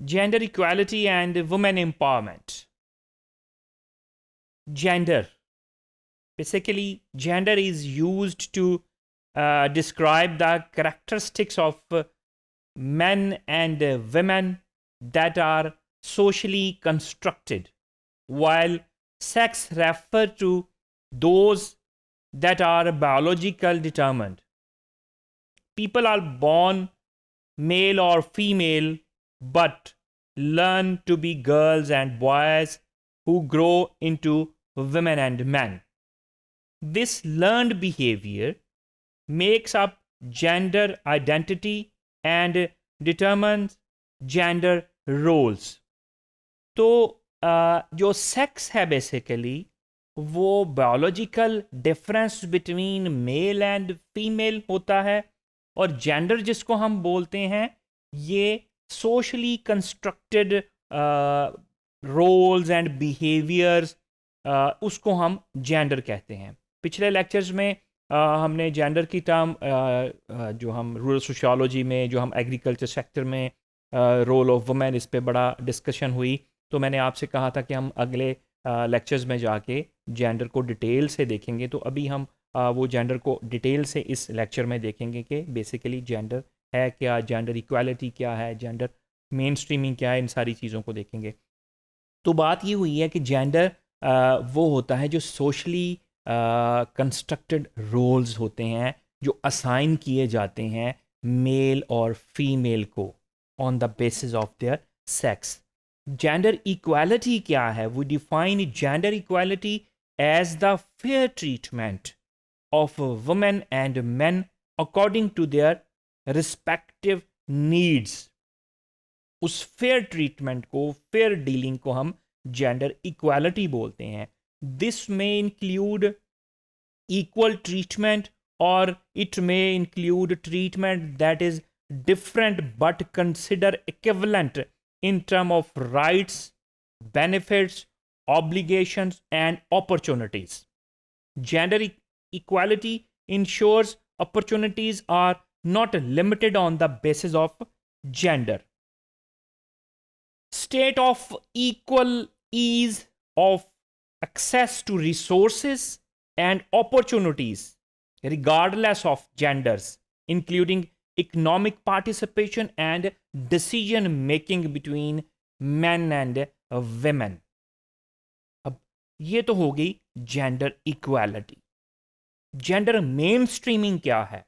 Gender equality and women empowerment. Gender. Basically, gender is used to describe the characteristics of men and women that are socially constructed, while sex refer to those that are biological determined. People are born male or female, but learn to be girls and boys who grow into women and men. This learned behavior makes up gender identity and determines gender roles. तो जो sex है basically वो biological difference between male and female होता है, और gender जिसको हम बोलते हैं ये socially constructed roles and behaviours, उसको हम जेंडर कहते हैं. पिछले लेक्चर्स में हमने जेंडर की टर्म जो हम रूरल सोशियोलॉजी में, जो हम एग्रीकल्चर सेक्टर में रोल ऑफ वुमेन, इस पे बड़ा डिस्कशन हुई. तो मैंने आपसे कहा था कि हम अगले लेक्चर्स में जाके जेंडर को डिटेल से देखेंगे. तो अभी हम वो जेंडर को डिटेल से इस लेक्चर में देखेंगे कि बेसिकली जेंडर है क्या, जेंडर इक्वालिटी क्या है, जेंडर मेन स्ट्रीमिंग क्या है, इन सारी चीज़ों को देखेंगे. तो बात ये हुई है कि जेंडर वो होता है जो सोशली कंस्ट्रक्टेड रोल्स होते हैं जो असाइन किए जाते हैं मेल और फीमेल को on the basis of their sex. Gender equality क्या है? We define gender equality as the fair treatment of women and men according to their respective needs. उस फेयर ट्रीटमेंट को, फेयर डीलिंग को हम gender equality बोलते हैं. This may include equal treatment, or it may include treatment that is different but consider equivalent in terms of rights, benefits, obligations, and opportunities. Gender equality ensures opportunities are not limited on the basis of gender. State of equal ease of access to resources and opportunities regardless of genders, including economic participation and decision making between men and women. अब ये तो हो गई gender equality. Gender mainstreaming क्या है?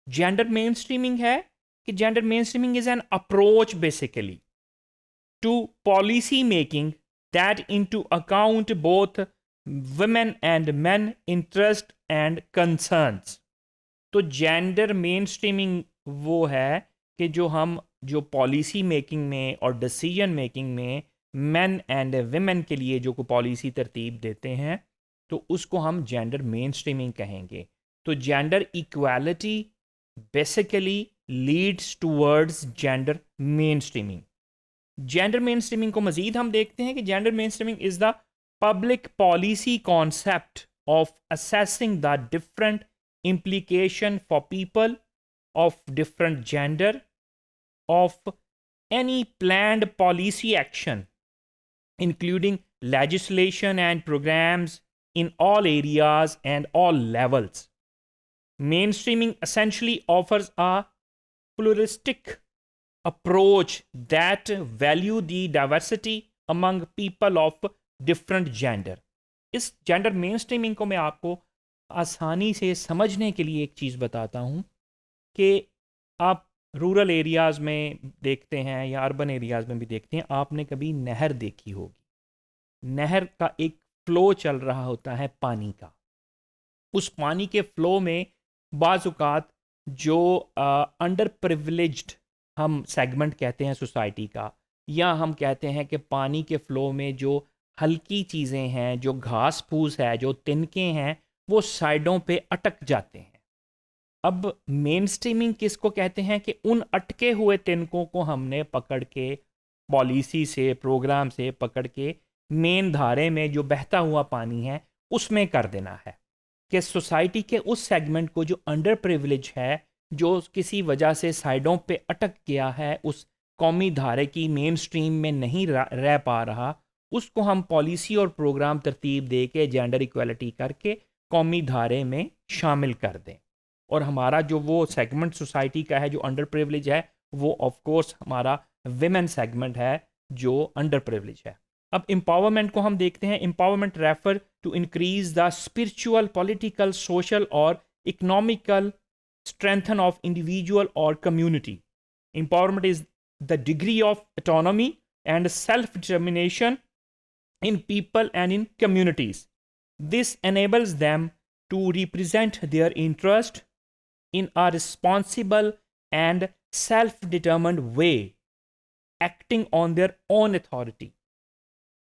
Gender mainstreaming है कि gender mainstreaming is an approach basically to policy making that into account both women and men interest and concerns. तो जेंडर मेन स्ट्रीमिंग वो है कि जो policy making में और डिसीजन मेकिंग में मेन एंड वेमेन के लिए जो को पॉलिसी तरतीब देते हैं, तो उसको हम जेंडर मेन स्ट्रीमिंग कहेंगे. तो gender equality basically leads towards gender mainstreaming. Gender mainstreaming को मजीद हम देखते हैं कि gender mainstreaming is the public policy concept of assessing the different implication for people of different gender of any planned policy action, including legislation and programs in all areas and all levels. Mainstreaming essentially offers a pluralistic approach that value the diversity among people of different gender. इस gender mainstreaming को मैं आपको आसानी से समझने के लिए एक चीज़ बताता हूँ कि आप रूरल एरियाज़ में देखते हैं या अर्बन एरियाज़ में भी देखते हैं, आपने कभी नहर देखी होगी. नहर का एक फ़्लो चल रहा होता है पानी का. उस पानी के फ़्लो में बाज़-औक़ात जो अंडर प्रिविलेज्ड हम सेगमेंट कहते हैं सोसाइटी का, या हम कहते हैं कि पानी के फ़्लो में जो हल्की चीज़ें हैं, जो घास फूस है, जो तिनके हैं, वो साइडों पे अटक जाते हैं. अब मेन स्ट्रीमिंग किसको कहते हैं कि उन अटके हुए तिनकों को हमने पकड़ के पॉलिसी से, प्रोग्राम से पकड़ के मेन धारे में जो बहता हुआ पानी है उसमें कर देना है. कि सोसाइटी के उस सेगमेंट को जो अंडर प्रिविलेज है, जो किसी वजह से साइडों पे अटक गया है, उस कौमी धारे की मेन स्ट्रीम में नहीं रह पा रहा, उसको हम पॉलिसी और प्रोग्राम तरतीब दे के जेंडर इक्वलिटी करके कौमी धारे में शामिल कर दें। और हमारा जो वो सेगमेंट सोसाइटी का है जो अंडर प्रिविलेज है, वो ऑफ कोर्स हमारा विमेन सेगमेंट है जो अंडर प्रिविलेज है। अब एम्पावरमेंट को हम देखते हैं। Empowerment refer to increase the spiritual, political, social और economical strengthen of individual or community. Empowerment is the degree of autonomy and self-determination in people and in communities. This enables them to represent their interest in a responsible and self-determined way, acting on their own authority.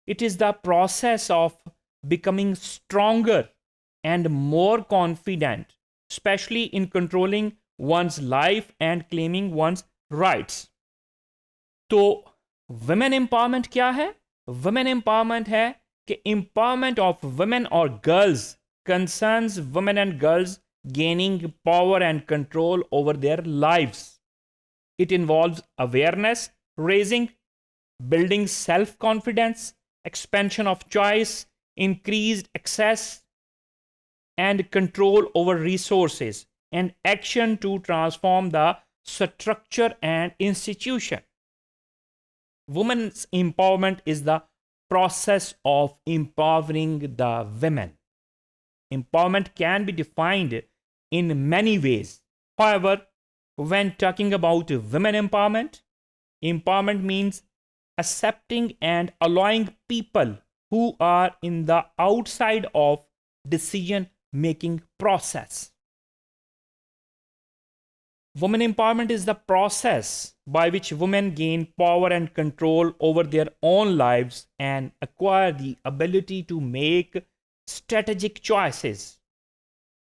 It is the process of becoming stronger and more confident, especially in controlling one's life and claiming one's rights. तो women empowerment क्या है? Women empowerment है कि empowerment of women or girls concerns women and girls gaining power and control over their lives. It involves awareness raising, building self-confidence, expansion of choice, increased access and control over resources, and action to transform the structure and institution. Women's empowerment is the process of empowering the women. Empowerment can be defined in many ways. However, when talking about women empowerment, empowerment means accepting and allowing people who are in the outside of decision making process. Women empowerment is the process by which women gain power and control over their own lives and acquire the ability to make strategic choices.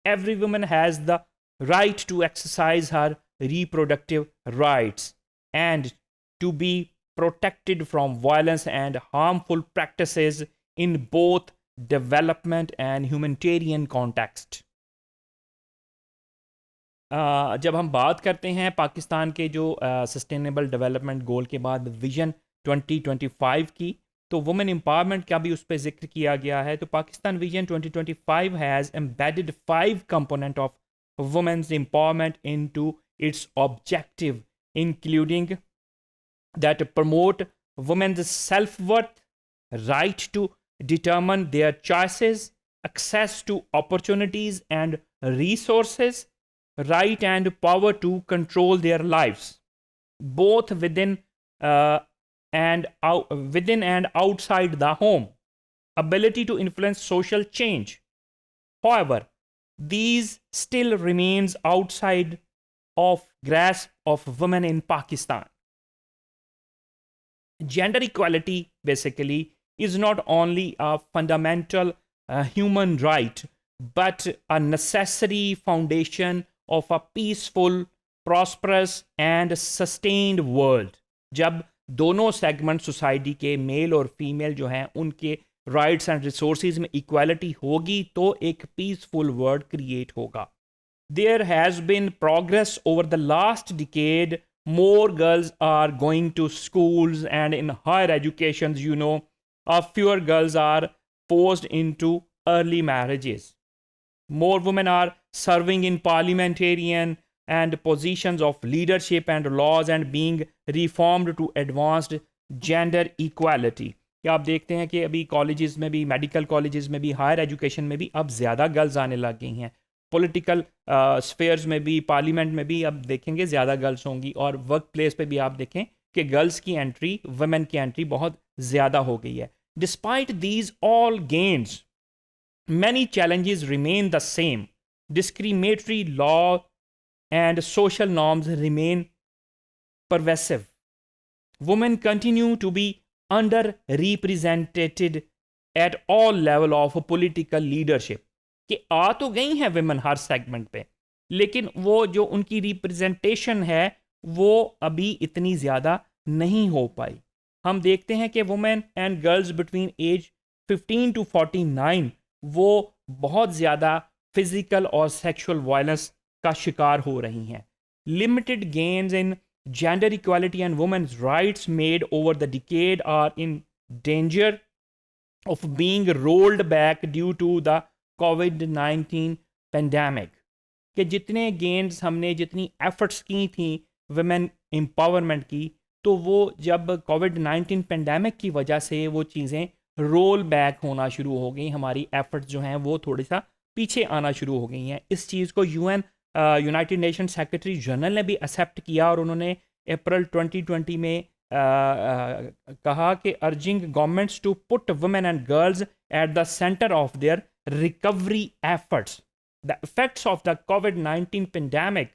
Every woman has the right to exercise her reproductive rights and to be protected from violence and harmful practices in both development and humanitarian context. जब हम बात करते हैं पाकिस्तान के जो sustainable development goal के बाद vision 2025 की, तो वुमेन एम्पावरमेंट का भी उस पर जिक्र किया गया है। तो Pakistan vision 2025 has embedded 5 component of women's empowerment into its objective, including that promote women's self worth, right to determine their choices, access to opportunities and resources, right and power to control their lives, both within and outside the home, ability to influence social change. However, these still remains outside of grasp of women in Pakistan. Gender equality basically is not only a fundamental human right, but a necessary foundation of a peaceful, prosperous and sustained world. जब दोनों segment society के mail और female जो हैं उनके rights and resources में equality होगी तो एक पीसफुल वर्ल्ड क्रिएट होगा. There has been progress over the last decade. More girls are going to schools and in higher educations, fewer girls are forced into early marriages. More women are serving in parliamentarian and positions of leadership and laws and being reformed to advanced gender equality. क्या आप देखते हैं कि अभी colleges में भी, medical colleges में भी, हायर एजुकेशन में भी अब ज़्यादा गर्ल्स आने लग गई हैं. पॉलिटिकल स्फेयर्स में भी, पार्लियामेंट में भी अब देखेंगे ज़्यादा गर्ल्स होंगी. और वर्क प्लेस पे भी आप देखें कि गर्ल्स की एंट्री, वुमेन की एंट्री बहुत ज़्यादा हो गई है. Despite these all gains, many challenges remain the same. Discriminatory law and social norms remain pervasive. Women continue to be underrepresented at all level of political leadership. कि आ तो गई हैं women हर सेगमेंट पे, लेकिन वो जो उनकी रिप्रेजेंटेशन है वो अभी इतनी ज़्यादा नहीं हो पाई. हम देखते हैं कि women and girls between age 15 to 49 वो बहुत ज़्यादा फिजिकल और सेक्सुअल वायलेंस का शिकार हो रही हैं. Limited gains in gender equality and women's rights made over the decade are in danger of being rolled back due to the COVID-19 pandemic. कि जितने गेन्स हमने जितनी एफर्ट्स की थी वुमेन एम्पावरमेंट की, तो वो जब कोविड-19 पेंडेमिक की वजह से वो चीज़ें रोल बैक होना शुरू हो गई, हमारी एफर्ट्स जो हैं वो थोड़ी सा पीछे आना शुरू हो गई हैं. इस चीज़ को यूनाइटेड नेशन सेक्रेटरी जनरल ने भी एक्सेप्ट किया और उन्होंने अप्रैल 2020 में कहा कि urging governments to put women and girls at the centre of their recovery efforts. The effects of the COVID-19 pandemic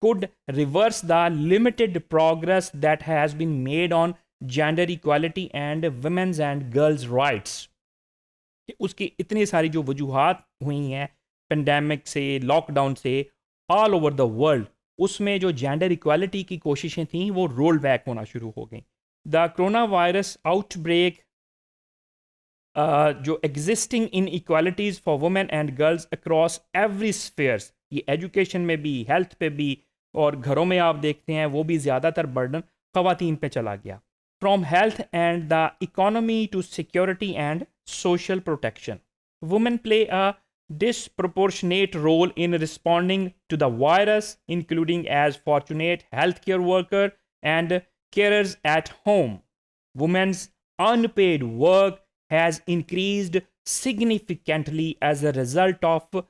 could reverse the limited progress that has been made on gender equality and women's and girls' rights. उसकी इतनी सारी जो वजूहात हुई हैं pandemic से, lockdown से, all over the world, उसमें जो जेंडर इक्वालिटी की कोशिशें थीं वो रोल बैक होना शुरू हो गई. द कोरोना वायरस आउटब्रेक जो existing in equalities for women and girls across every spheres, ये एजुकेशन में भी, हेल्थ पे भी, और घरों में आप देखते हैं वो भी ज़्यादातर बर्डन ख़वातीन पे चला गया. From health and the economy to security and social protection, women play a disproportionate role in responding to the virus, including as fortunate healthcare worker and carers at home. Women's unpaid work has increased significantly as a result of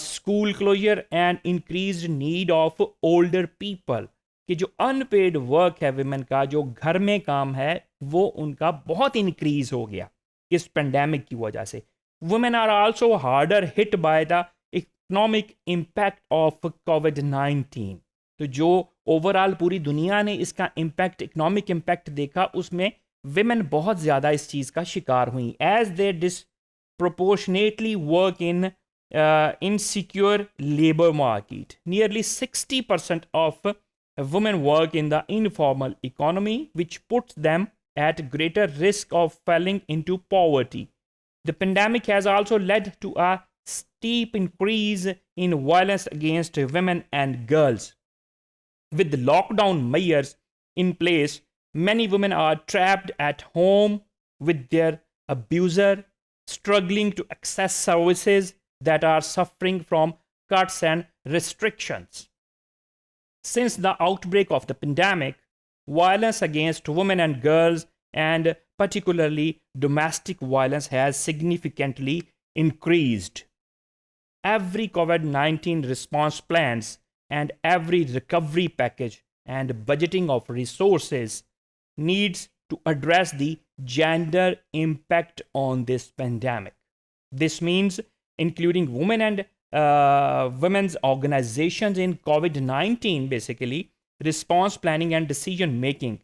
school closure and increased need of older people. कि जो unpaid work है women का, जो घर में काम है, वो उनका बहुत इंक्रीज हो गया इस पेंडेमिक की वजह से. Women are also harder hit by the economic impact of COVID-19. तो जो ओवरऑल पूरी दुनिया ने इसका इम्पैक्ट, इकोनॉमिक इम्पैक्ट देखा, उसमें विमेन बहुत ज़्यादा इस चीज़ का शिकार हुई. As they disproportionately work in insecure labor market. Nearly 60% of women work in the informal economy, which puts them at greater risk of falling into poverty. The pandemic has also led to a steep increase in violence against women and girls. With the lockdown measures in place, many women are trapped at home with their abuser, struggling to access services that are suffering from cuts and restrictions. Since the outbreak of the pandemic, violence against women and girls, and particularly domestic violence, has significantly increased. Every COVID-19 response plans and every recovery package and budgeting of resources needs to address the gender impact on this pandemic. This means including women and women's organizations in COVID-19, basically, response planning and decision making,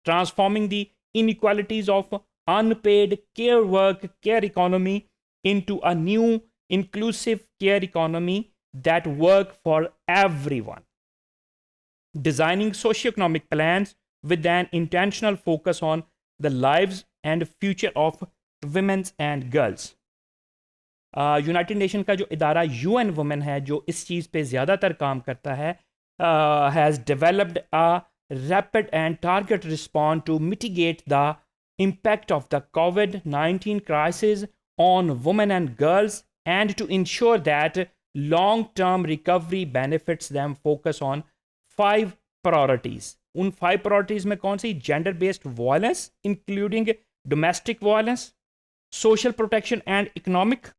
transforming the inequalities of unpaid care work, care economy into a new inclusive care economy that work for everyone. Designing socioeconomic plans with an intentional focus on the lives and future of women and girls. United nation का जो इदारा UN women है, जो इस चीज़ पे ज़्यादातर काम करता है, has developed a rapid and target response to mitigate the impact of the COVID-19 crisis on women and girls and to ensure that long-term recovery benefits them. Focus on 5 priorities. उन 5 priorities में कौन सी? Gender-based violence, including domestic violence, social protection and economic,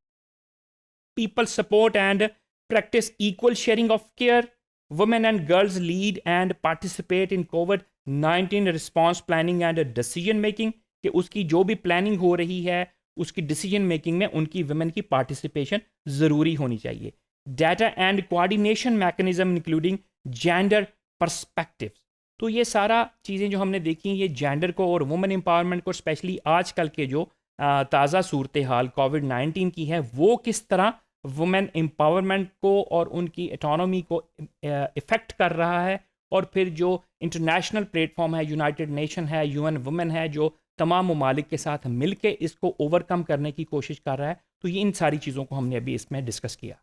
people support and practice equal sharing of care, women and girls lead and participate in COVID-19 response planning and decision making, कि उसकी जो भी planning हो रही है उसकी decision making में उनकी वुमेन की पार्टिसिपेशन ज़रूरी होनी चाहिए. Data and coordination mechanism including gender perspectives. तो ये सारा चीज़ें जो हमने देखी, ये जेंडर को और वुमेन एम्पावरमेंट को, स्पेशली आजकल के जो ताज़ा सूरत हाल कोविड-19 की है, वो किस तरह वुमेन एम्पावरमेंट को और उनकी ऑटोनॉमी को इफ़ेक्ट कर रहा है, और फिर जो इंटरनेशनल प्लेटफॉर्म है, यूनाइटेड नेशन है, UN वुमेन है, जो तमाम ममालिक के साथ मिल के इसको ओवरकम करने की कोशिश कर रहा है. तो ये इन सारी चीज़ों को हमने अभी इसमें डिस्कस किया.